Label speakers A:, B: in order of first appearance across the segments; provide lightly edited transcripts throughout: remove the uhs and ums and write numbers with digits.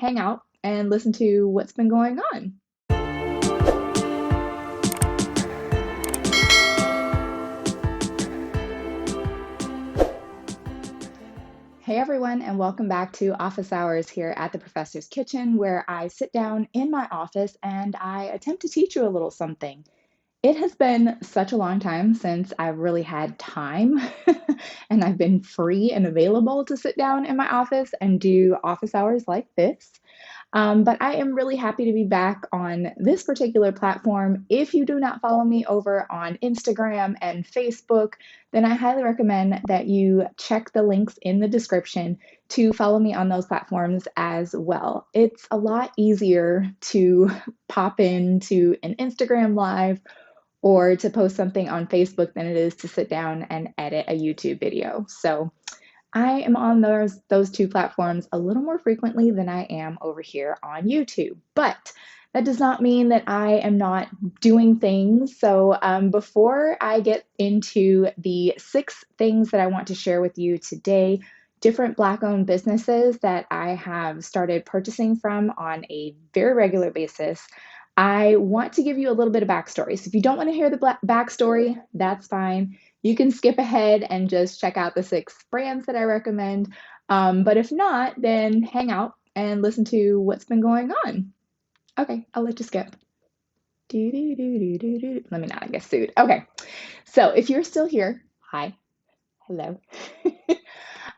A: hang out and listen to what's been going on. Hey everyone, and welcome back to Office Hours here at the Professor's Kitchen, where I sit down in my office and I attempt to teach you a little something. It has been such a long time since I've really had time and I've been free and available to sit down in my office and do office hours like this. But I am really happy to be back on this particular platform. If you do not follow me over on Instagram and Facebook, then I highly recommend that you check the links in the description to follow me on those platforms as well. It's a lot easier to pop into an Instagram live or to post something on Facebook than it is to sit down and edit a YouTube video. So I am on those two platforms a little more frequently than I am over here on YouTube. But that does not mean that I am not doing things. So before I get into the 6 things that I want to share with you today, different Black-owned businesses that I have started purchasing from on a very regular basis, I want to give you a little bit of backstory. So if you don't want to hear the backstory, that's fine. You can skip ahead and just check out the 6 brands that I recommend. But if not, then hang out and listen to what's been going on. Okay, I'll let you skip. Let me not get sued. Okay, so if you're still here, hi, hello.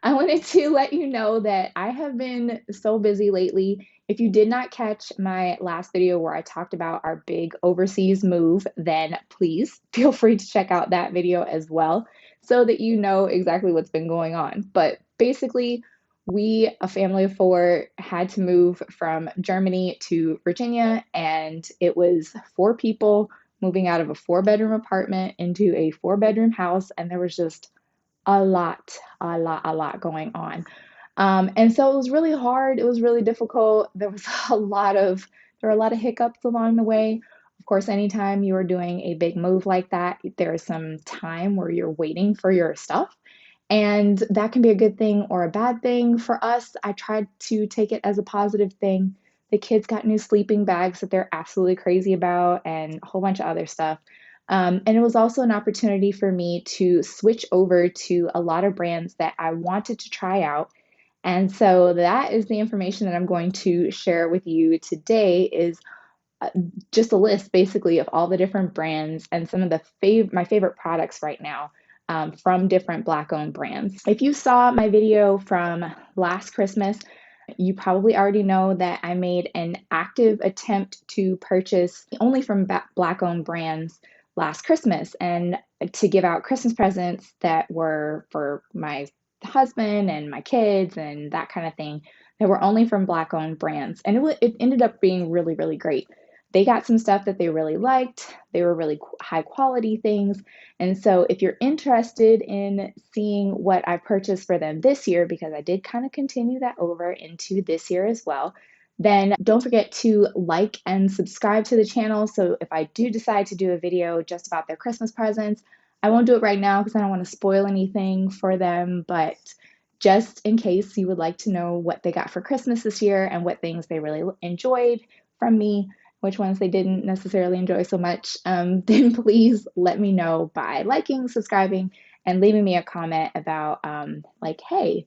A: I wanted to let you know that I have been so busy lately. If you did not catch my last video where I talked about our big overseas move, then please feel free to check out that video as well so that you know exactly what's been going on. But basically, we, a family of 4, had to move from Germany to Virginia, and it was 4 people moving out of a 4-bedroom apartment into a 4-bedroom house, and there was just a lot going on. And so it was really hard. It was really difficult. There were a lot of hiccups along the way. Of course, anytime you are doing a big move like that, there is some time where you're waiting for your stuff. And that can be a good thing or a bad thing. For us, I tried to take it as a positive thing. The kids got new sleeping bags that they're absolutely crazy about and a whole bunch of other stuff. And it was also an opportunity for me to switch over to a lot of brands that I wanted to try out. And so that is the information that I'm going to share with you today is uh, just a list basically of all the different brands and some of my favorite products right now from different Black-owned brands. If you saw my video from last Christmas, you probably already know that I made an active attempt to purchase only from Black-owned brands last Christmas and to give out Christmas presents that were for my husband and my kids and that kind of thing that were only from Black-owned brands. And it ended up being really, really great. They got some stuff that they really liked. They were really high quality things. And so if you're interested in seeing what I purchased for them this year, because I did kind of continue that over into this year as well, then don't forget to like and subscribe to the channel. So if I do decide to do a video just about their Christmas presents, I won't do it right now because I don't want to spoil anything for them, but just in case you would like to know what they got for Christmas this year and what things they really enjoyed from me, which ones they didn't necessarily enjoy so much, then please let me know by liking, subscribing, and leaving me a comment about like, hey,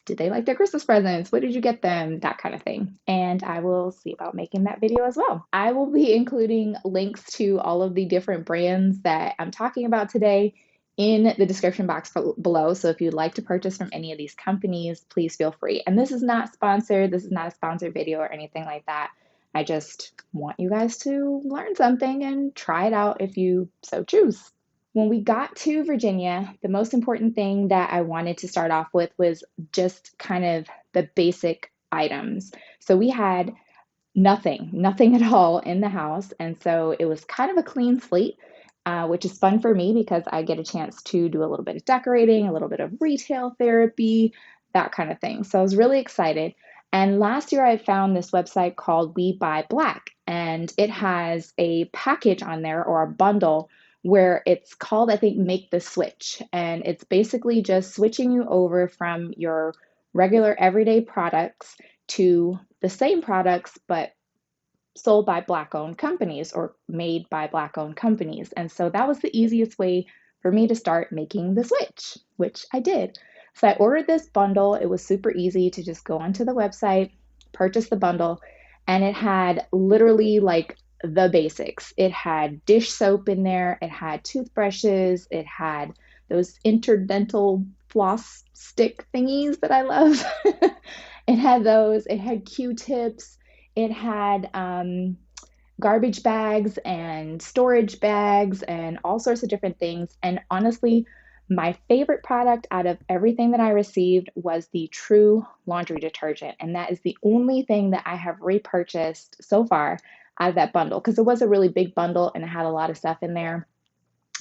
A: did they like their Christmas presents? What did you get them? That kind of thing. And I will see about making that video as well. I will be including links to all of the different brands that I'm talking about today in the description box below. So if you'd like to purchase from any of these companies, please feel free. And this is not sponsored. This is not a sponsored video or anything like that. I just want you guys to learn something and try it out if you so choose. When we got to Virginia, the most important thing that I wanted to start off with was just kind of the basic items. So we had nothing at all in the house. And so it was kind of a clean slate, which is fun for me because I get a chance to do a little bit of decorating, a little bit of retail therapy, that kind of thing. So I was really excited. And last year I found this website called We Buy Black, and it has a package on there or a bundle where it's called, I think, Make the Switch. And it's basically just switching you over from your regular everyday products to the same products, but sold by Black owned companies or made by Black owned companies. And so that was the easiest way for me to start making the switch, which I did. So I ordered this bundle. It was super easy to just go onto the website, purchase the bundle, and it had literally like the basics. It had dish soap in there, it had toothbrushes, it had those interdental floss stick thingies that I love. It had those, it had Q-tips, it had garbage bags and storage bags and all sorts of different things. And honestly, my favorite product out of everything that I received was the True laundry detergent. And that is the only thing that I have repurchased so far out of that bundle because it was a really big bundle and it had a lot of stuff in there.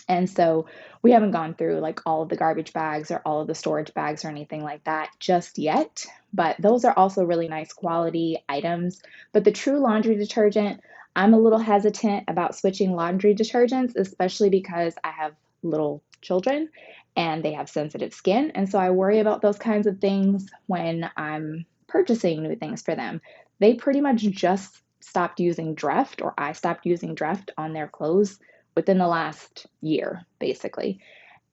A: And so we haven't gone through like all of the garbage bags or all of the storage bags or anything like that just yet. But those are also really nice quality items. But the True laundry detergent, I'm a little hesitant about switching laundry detergents, especially because I have little children and they have sensitive skin. And so I worry about those kinds of things when I'm purchasing new things for them. They pretty much just stopped using Dreft, or I stopped using Dreft on their clothes within the last year, basically.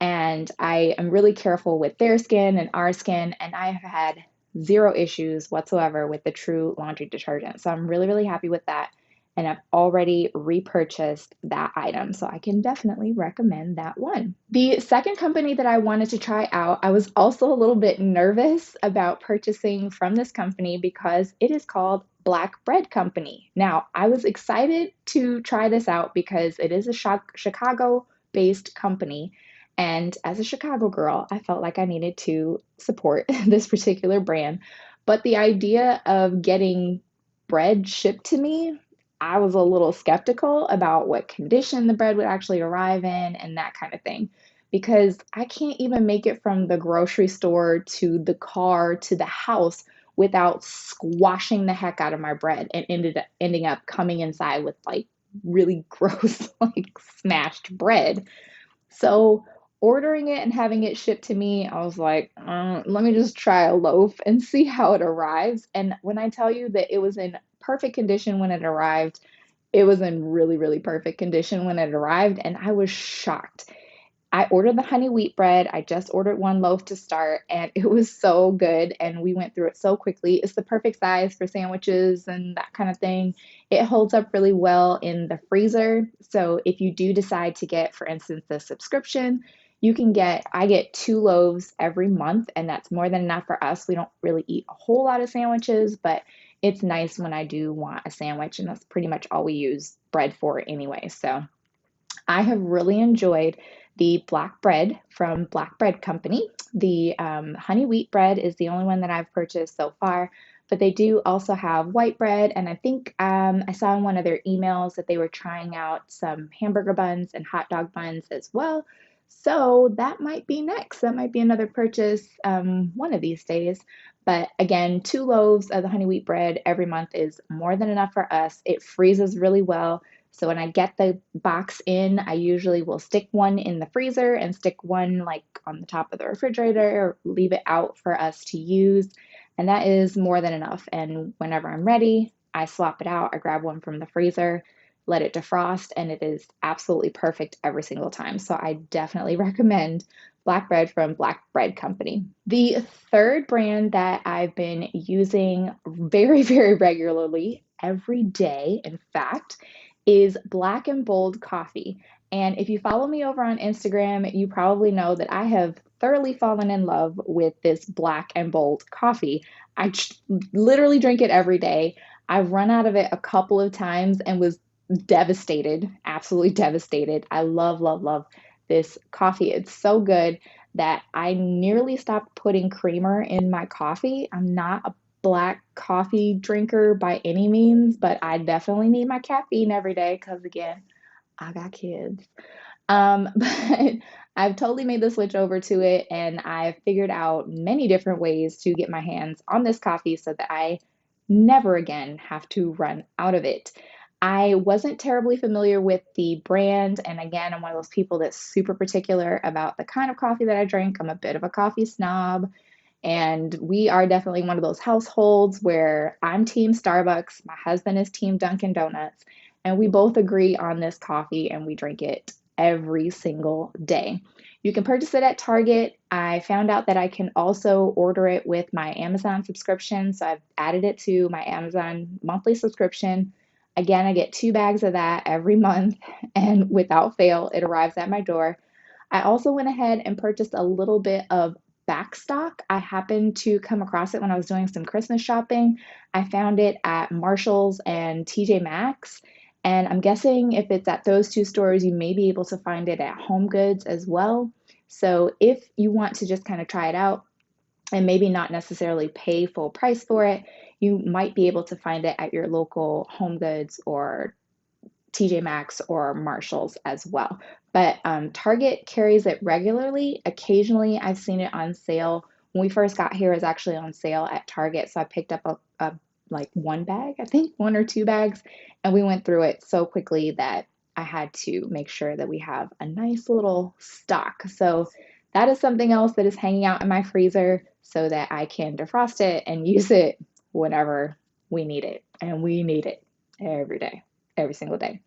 A: And I am really careful with their skin and our skin, and I have had zero issues whatsoever with the True laundry detergent. So I'm really, really happy with that. And I've already repurchased that item. So I can definitely recommend that one. The second company that I wanted to try out, I was also a little bit nervous about purchasing from this company because it is called Black Bread Company. Now, I was excited to try this out because it is a Chicago based company. And as a Chicago girl, I felt like I needed to support this particular brand. But the idea of getting bread shipped to me, I was a little skeptical about what condition the bread would actually arrive in and that kind of thing. Because I can't even make it from the grocery store to the car to the house without squashing the heck out of my bread and ending up coming inside with like really gross, like smashed bread. So ordering it and having it shipped to me, I was like, let me just try a loaf and see how it arrives. And when I tell you that it was in perfect condition when it arrived, it was in really, really perfect condition when it arrived, and I was shocked. I ordered the honey wheat bread. I just ordered one loaf to start, and it was so good. And we went through it so quickly. It's the perfect size for sandwiches and that kind of thing. It holds up really well in the freezer. So if you do decide to get, for instance, the subscription, I get 2 loaves every month, and that's more than enough for us. We don't really eat a whole lot of sandwiches, but it's nice when I do want a sandwich, and that's pretty much all we use bread for anyway. So I have really enjoyed the black bread from Black Bread Company. The honey wheat bread is the only one that I've purchased so far, but they do also have white bread. And I think I saw in one of their emails that they were trying out some hamburger buns and hot dog buns as well. So that might be next. That might be another purchase one of these days. But again, 2 loaves of the honey wheat bread every month is more than enough for us. It freezes really well. So when I get the box in, I usually will stick one in the freezer and stick one like on the top of the refrigerator or leave it out for us to use. And that is more than enough. And whenever I'm ready, I swap it out. I grab one from the freezer, let it defrost, and it is absolutely perfect every single time. So I definitely recommend Black Bread from Black Bread Company. The third brand that I've been using very, very regularly every day, in fact, is Blk Bold Coffee. And if you follow me over on Instagram, you probably know that I have thoroughly fallen in love with this Blk Bold coffee. Literally drink it every day. I've run out of it a couple of times and was devastated, absolutely devastated. I love, love, love this coffee. It's so good that I nearly stopped putting creamer in my coffee. I'm not a black coffee drinker by any means, but I definitely need my caffeine every day because, again, I got kids. But I've totally made the switch over to it, and I've figured out many different ways to get my hands on this coffee so that I never again have to run out of it. I wasn't terribly familiar with the brand, and again, I'm one of those people that's super particular about the kind of coffee that I drink. I'm a bit of a coffee snob, And we are definitely one of those households where I'm team Starbucks, my husband is team Dunkin' Donuts, and we both agree on this coffee and we drink it every single day. You can purchase it at Target. I found out that I can also order it with my Amazon subscription, so I've added it to my Amazon monthly subscription. Again, I get 2 bags of that every month, and without fail, it arrives at my door. I also went ahead and purchased a little bit of backstock. I happened to come across it when I was doing some Christmas shopping. I found it at Marshall's and TJ Maxx. And I'm guessing if it's at those two stores, you may be able to find it at Home Goods as well. So if you want to just kind of try it out and maybe not necessarily pay full price for it, you might be able to find it at your local Home Goods or TJ Maxx or Marshalls as well. But Target carries it regularly. Occasionally, I've seen it on sale. When we first got here, it was actually on sale at Target, so I picked up a like 1 bag, I think 1 or 2 bags, and we went through it so quickly that I had to make sure that we have a nice little stock. So that is something else that is hanging out in my freezer so that I can defrost it and use it whenever we need it. And we need it every day, every single day.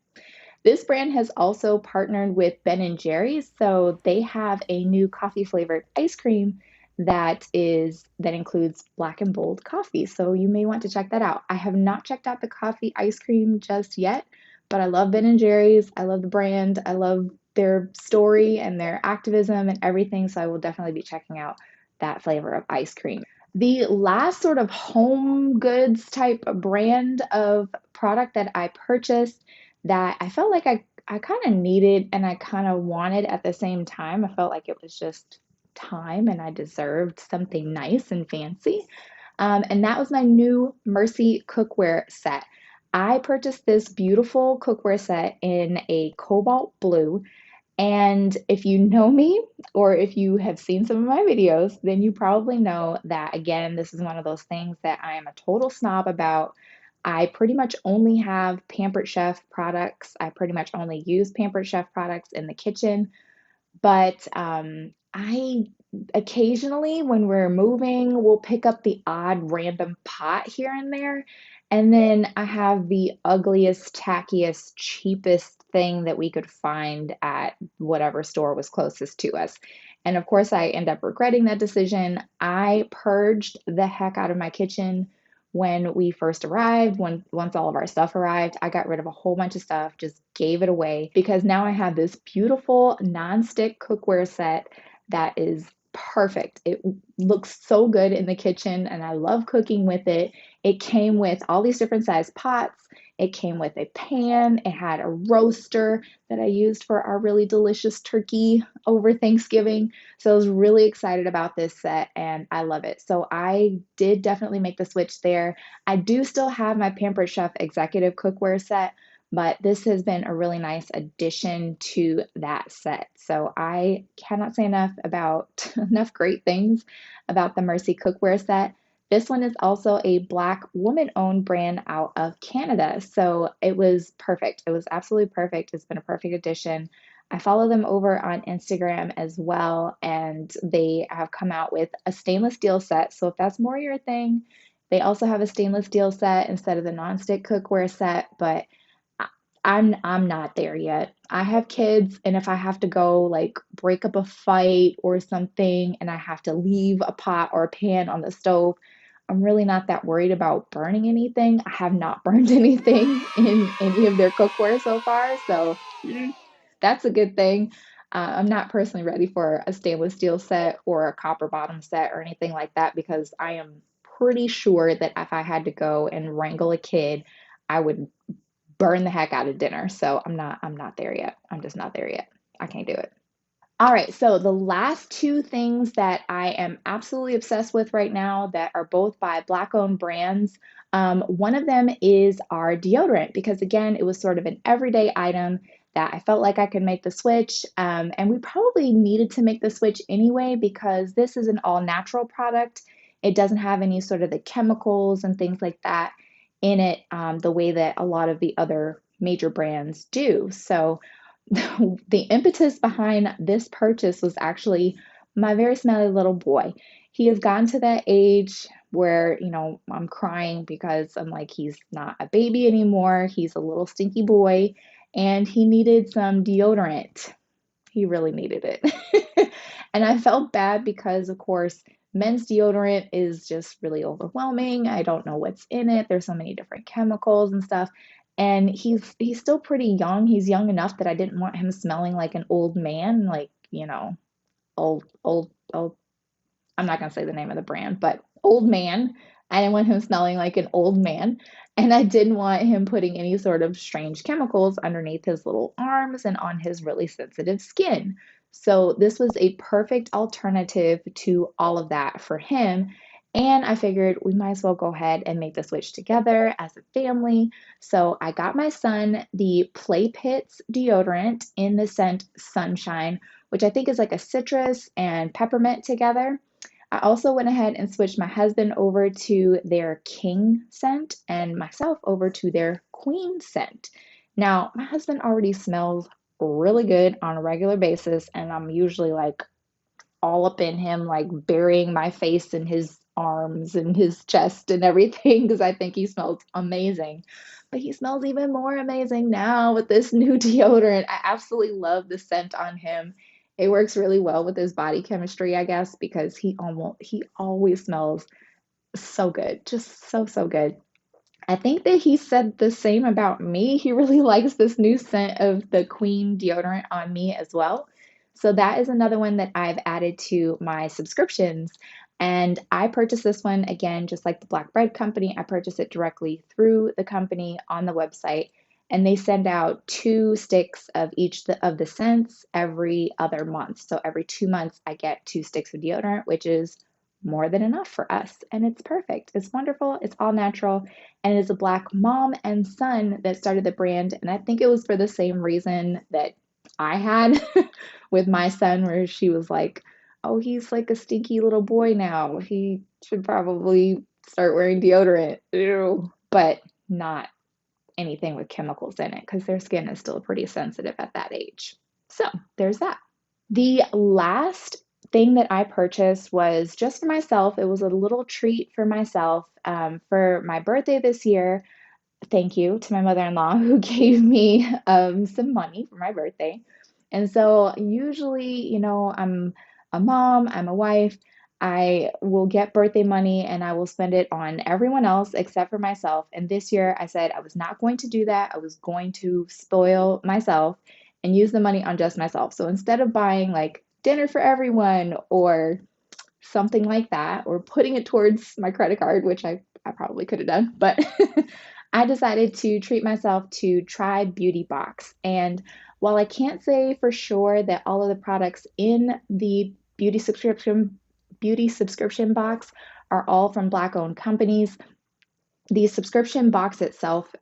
A: This brand has also partnered with Ben and Jerry's, so they have a new coffee flavored ice cream that includes Black and Bold Coffee. So you may want to check that out. I have not checked out the coffee ice cream just yet, but I love Ben and Jerry's. I love the brand. I love their story and their activism and everything, so I will definitely be checking out that flavor of ice cream. The last sort of home goods type brand of product that I purchased that I felt like I kind of needed and I kind of wanted at the same time. I felt like it was just time and I deserved something nice and fancy. And that was my new Mersi Cookware set. I purchased this beautiful cookware set in a cobalt blue. And if you know me or if you have seen some of my videos, then you probably know that, again, this is one of those things that I am a total snob about. I pretty much only have Pampered Chef products. I pretty much only use Pampered Chef products in the kitchen. But I occasionally, when we're moving, we'll pick up the odd random pot here and there. And then I have the ugliest, tackiest, cheapest thing that we could find at whatever store was closest to us. And of course, I end up regretting that decision. I purged the heck out of my kitchen when we first arrived, once all of our stuff arrived. I got rid of a whole bunch of stuff, just gave it away because now I have this beautiful non-stick cookware set that is perfect. It looks so good in the kitchen and I love cooking with it. It came with all these different size pots. It came with a pan. It had a roaster that I used for our really delicious turkey over Thanksgiving. So I was really excited about this set and I love it. So I did definitely make the switch there. I do still have my Pampered Chef Executive Cookware set, but this has been a really nice addition to that set. So I cannot say enough about enough great things about the Mersi Cookware set. This one is also a Black woman-owned brand out of Canada. So it was perfect. It was absolutely perfect. It's been a perfect addition. I follow them over on Instagram as well, and they have come out with a stainless steel set. So if that's more your thing, they also have a stainless steel set instead of the nonstick cookware set, but I'm not there yet. I have kids, and if I have to go like break up a fight or something and I have to leave a pot or a pan on the stove, I'm really not that worried about burning anything. I have not burned anything in any of their cookware so far, so that's a good thing. I'm not personally ready for a stainless steel set or a copper bottom set or anything like that because I am pretty sure that if I had to go and wrangle a kid, I would burn the heck out of dinner. So I'm not there yet. I'm just not there yet. I can't do it. All right, so the last two things that I am absolutely obsessed with right now that are both by Black owned brands. One of them is our deodorant because, again, it was sort of an everyday item that I felt like I could make the switch. And we probably needed to make the switch anyway because this is an all natural product. It doesn't have any sort of the chemicals and things like that in it the way that a lot of the other major brands do. So, the impetus behind this purchase was actually my very smelly little boy. He has gotten to that age where, I'm crying because I'm like, he's not a baby anymore. He's a little stinky boy, and he needed some deodorant. He really needed it. And I felt bad because, of course, men's deodorant is just really overwhelming. I don't know what's in it. There's so many different chemicals and stuff. And he's still pretty young. He's young enough that I didn't want him smelling like an old man, like, old, I'm not going to say the name of the brand, but old man. I didn't want him smelling like an old man. And I didn't want him putting any sort of strange chemicals underneath his little arms and on his really sensitive skin. So this was a perfect alternative to all of that for him. And I figured we might as well go ahead and make the switch together as a family. So I got my son the Play Pits deodorant in the scent Sunshine, which I think is like a citrus and peppermint together. I also went ahead and switched my husband over to their King scent and myself over to their Queen scent. Now, my husband already smells really good on a regular basis, and I'm usually like all up in him, like burying my face in his arms and his chest and everything because I think he smells amazing. But he smells even more amazing now with this new deodorant. I absolutely love the scent on him. It works really well with his body chemistry, I guess, because he always smells so good. Just so good. I think that he said the same about me. He really likes this new scent of the Queen deodorant on me as well. So that is another one that I've added to my subscriptions. And I purchased this one again, just like the Black Bread Company. I purchased it directly through the company on the website. And they send out 2 sticks of each of the scents every other month. So every 2 months, I get 2 sticks of deodorant, which is more than enough for us. And it's perfect. It's wonderful. It's all natural, and it is a Black mom and son that started the brand. And I think it was for the same reason that I had with my son, where she was like, oh, he's like a stinky little boy now. He should probably start wearing deodorant. Ew. But not anything with chemicals in it because their skin is still pretty sensitive at that age. So there's that. The last thing that I purchased was just for myself. It was a little treat for myself for my birthday this year. Thank you to my mother-in-law who gave me some money for my birthday. And so usually, I'm a mom, I'm a wife. I will get birthday money and I will spend it on everyone else except for myself. And this year I said I was not going to do that. I was going to spoil myself and use the money on just myself. So instead of buying like dinner for everyone or something like that, or putting it towards my credit card, which I probably could have done, but I decided to treat myself to try Beauty Box. And while I can't say for sure that all of the products in the beauty subscription box are all from Black owned companies, the subscription box itself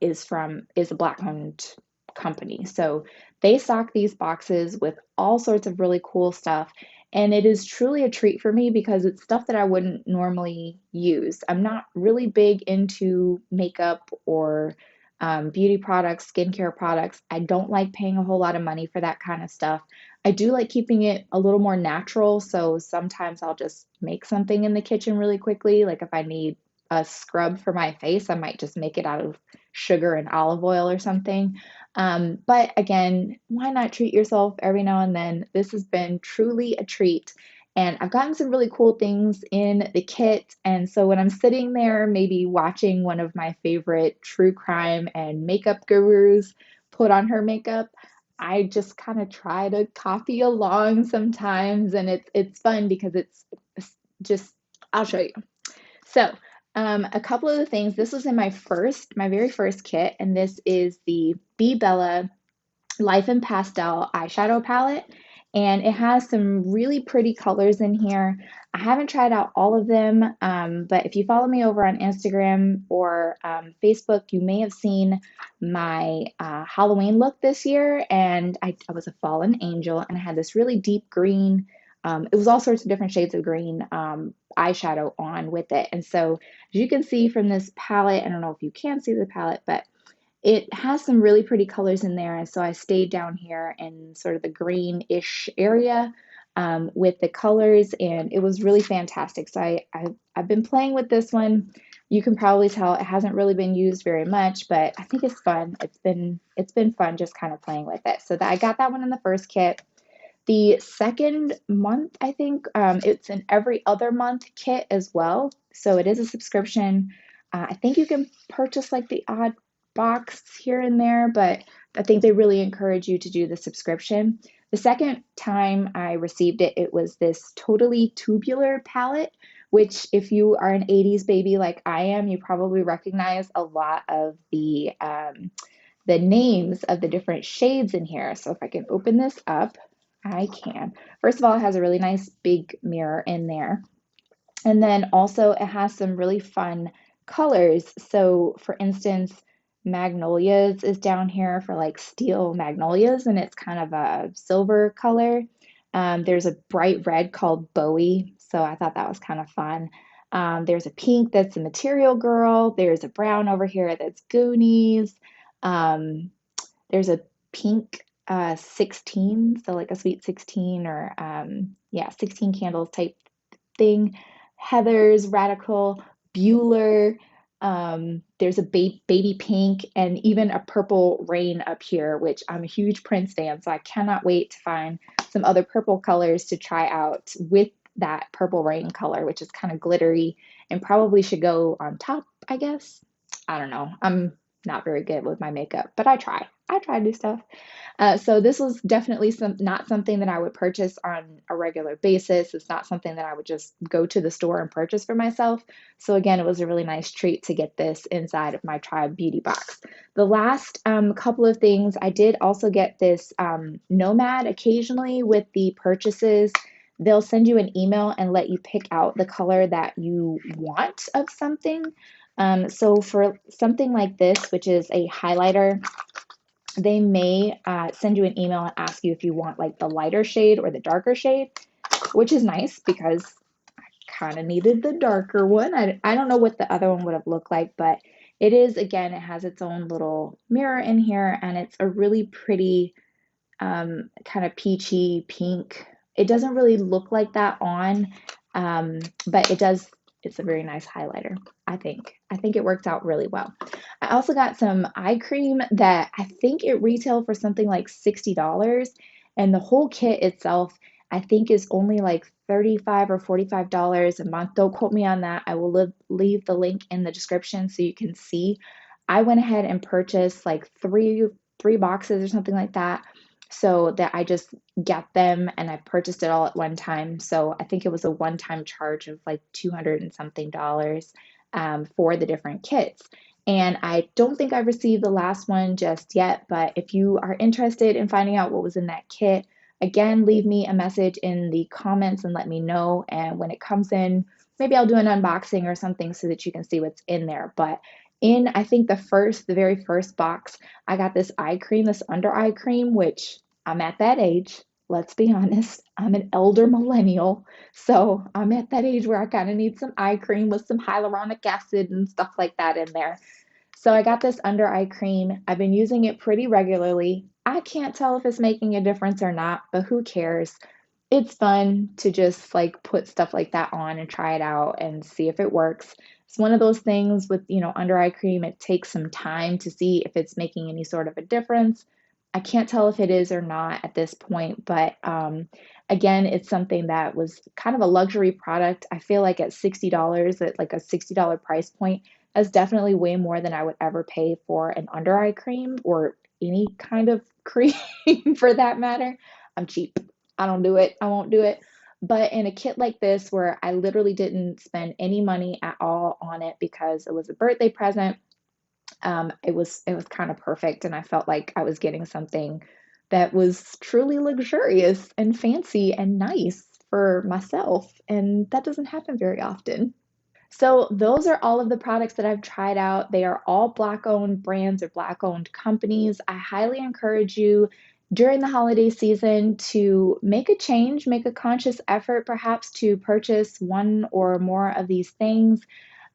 A: is a Black owned company. So they stock these boxes with all sorts of really cool stuff. And it is truly a treat for me because it's stuff that I wouldn't normally use. I'm not really big into makeup or beauty products, skincare products. I don't like paying a whole lot of money for that kind of stuff. I do like keeping it a little more natural. So sometimes I'll just make something in the kitchen really quickly. Like if I need a scrub for my face, I might just make it out of sugar and olive oil or something. But again, why not treat yourself every now and then? This has been truly a treat. And I've gotten some really cool things in the kit. And so when I'm sitting there, maybe watching one of my favorite true crime and makeup gurus put on her makeup, I just kind of try to copy along sometimes. And it's fun because it's just, I'll show you. So, a couple of the things, this was in my very first kit, and this is the Be Bella Life in Pastel eyeshadow palette. And it has some really pretty colors in here. I haven't tried out all of them, but if you follow me over on Instagram or Facebook, you may have seen my Halloween look this year. And I was a fallen angel, and I had this really deep green. It was all sorts of different shades of green eyeshadow on with it. And so, as you can see from this palette, I don't know if you can see the palette, but it has some really pretty colors in there, and so I stayed down here in sort of the greenish area. with the colors, and it was really fantastic. So I've been playing with this one. You can probably tell it hasn't really been used very much, but I think it's fun. It's been fun just kind of playing with it. So that I got that one in the first kit. The second month, I think, it's an every other month kit as well. So it is a subscription. I think you can purchase like the odd box here and there, but I think they really encourage you to do the subscription. The second time I received it, it was this totally tubular palette, which, if you are an 80s baby like I am, you probably recognize a lot of the names of the different shades in here. So if I can open this up, I can. First of all, it has a really nice big mirror in there. And then also it has some really fun colors. So for instance, magnolias is down here for like steel magnolias, and it's kind of a silver color. There's a bright red called Bowie, so I thought that was kind of fun. There's a pink that's a Material Girl. There's a brown over here that's Goonies. Um, there's a pink 16, so like a sweet 16, or yeah, 16 candles type thing. Heather's Radical, Bueller. There's a baby pink, and even a purple rain up here, which I'm a huge Prince fan, so I cannot wait to find some other purple colors to try out with that purple rain color, which is kind of glittery and probably should go on top, I guess. I don't know. I'm not very good with my makeup, but I try. I try to do stuff. So this was definitely not something that I would purchase on a regular basis. It's not something that I would just go to the store and purchase for myself. So again, it was a really nice treat to get this inside of my Tribe beauty box. The last couple of things, I did also get this Nomad occasionally with the purchases. They'll send you an email and let you pick out the color that you want of something. So for something like this, which is a highlighter, they may send you an email and ask you if you want like the lighter shade or the darker shade, which is nice because I kind of needed the darker one. I don't know what the other one would have looked like, but it is, again, it has its own little mirror in here, and it's a really pretty kind of peachy pink. It doesn't really look like that on, but it does. It's a very nice highlighter, I think. I think it worked out really well. I also got some eye cream that I think it retailed for something like $60, and the whole kit itself, I think, is only like $35 or $45 a month. Don't quote me on that. I will leave the link in the description so you can see. I went ahead and purchased like three boxes or something like that, so that I just get them, and I purchased it all at one time. So I think it was a one-time charge of like 200 and something dollars for the different kits. And I don't think I've received the last one just yet, but if you are interested in finding out what was in that kit, again, leave me a message in the comments and let me know. And when it comes in, maybe I'll do an unboxing or something so that you can see what's in there. But in, I think, the very first box, I got this eye cream, this under eye cream, which I'm at that age. Let's be honest, I'm an elder millennial. So I'm at that age where I kind of need some eye cream with some hyaluronic acid and stuff like that in there. So I got this under eye cream. I've been using it pretty regularly. I can't tell if it's making a difference or not, but who cares? It's fun to just like put stuff like that on and try it out and see if it works. It's one of those things with, under eye cream, it takes some time to see if it's making any sort of a difference. I can't tell if it is or not at this point, but again, it's something that was kind of a luxury product. I feel like at $60, at like a $60 price point, that's definitely way more than I would ever pay for an under eye cream or any kind of cream for that matter. I'm cheap. I don't do it. I won't do it. But in a kit like this, where I literally didn't spend any money at all on it because it was a birthday present, it was kind of perfect, and I felt like I was getting something that was truly luxurious and fancy and nice for myself, and that doesn't happen very often. So those are all of the products that I've tried out. They are all Black-owned brands or Black-owned companies. I highly encourage you during the holiday season to make a change, make a conscious effort perhaps to purchase one or more of these things.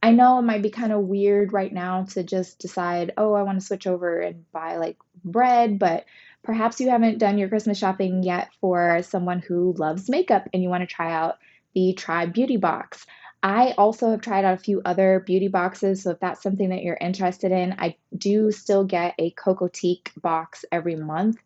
A: I know it might be kind of weird right now to just decide, oh, I want to switch over and buy like bread, but perhaps you haven't done your Christmas shopping yet for someone who loves makeup and you want to try out the Try Beauty Box. I also have tried out a few other beauty boxes, so if that's something that you're interested in, I do still get a Cocotique box every month.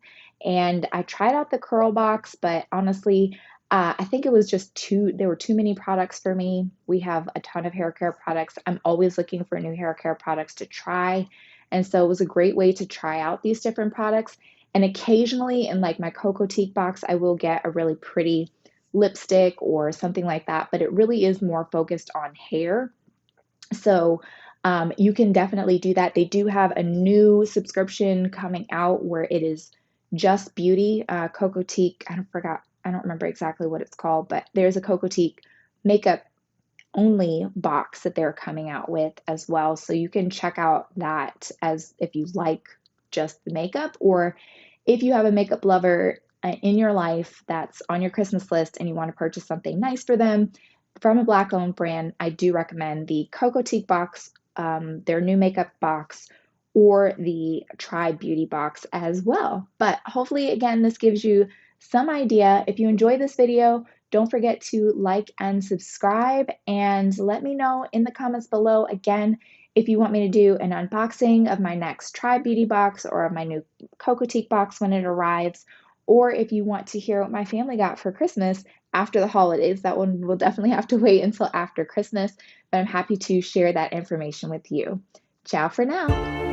A: And I tried out the curl box, but honestly, I think it was just there were too many products for me. We have a ton of hair care products. I'm always looking for new hair care products to try. And so it was a great way to try out these different products. And occasionally in like my Cocotique box, I will get a really pretty lipstick or something like that, but it really is more focused on hair. So you can definitely do that. They do have a new subscription coming out where it is just beauty. Cocotique, I don't remember exactly what it's called, but there's a Cocotique makeup only box that they're coming out with as well. So you can check out that as if you like just the makeup, or if you have a makeup lover in your life that's on your Christmas list and you want to purchase something nice for them from a Black owned brand, I do recommend the Cocotique box, their new makeup box, or the Try Beauty box as well. But hopefully, again, this gives you some idea. If you enjoy this video, don't forget to like and subscribe, and let me know in the comments below again if you want me to do an unboxing of my next Try Beauty box or of my new Cocotique box when it arrives, or if you want to hear what my family got for Christmas after the holidays. That one will definitely have to wait until after Christmas, but I'm happy to share that information with you. Ciao for now.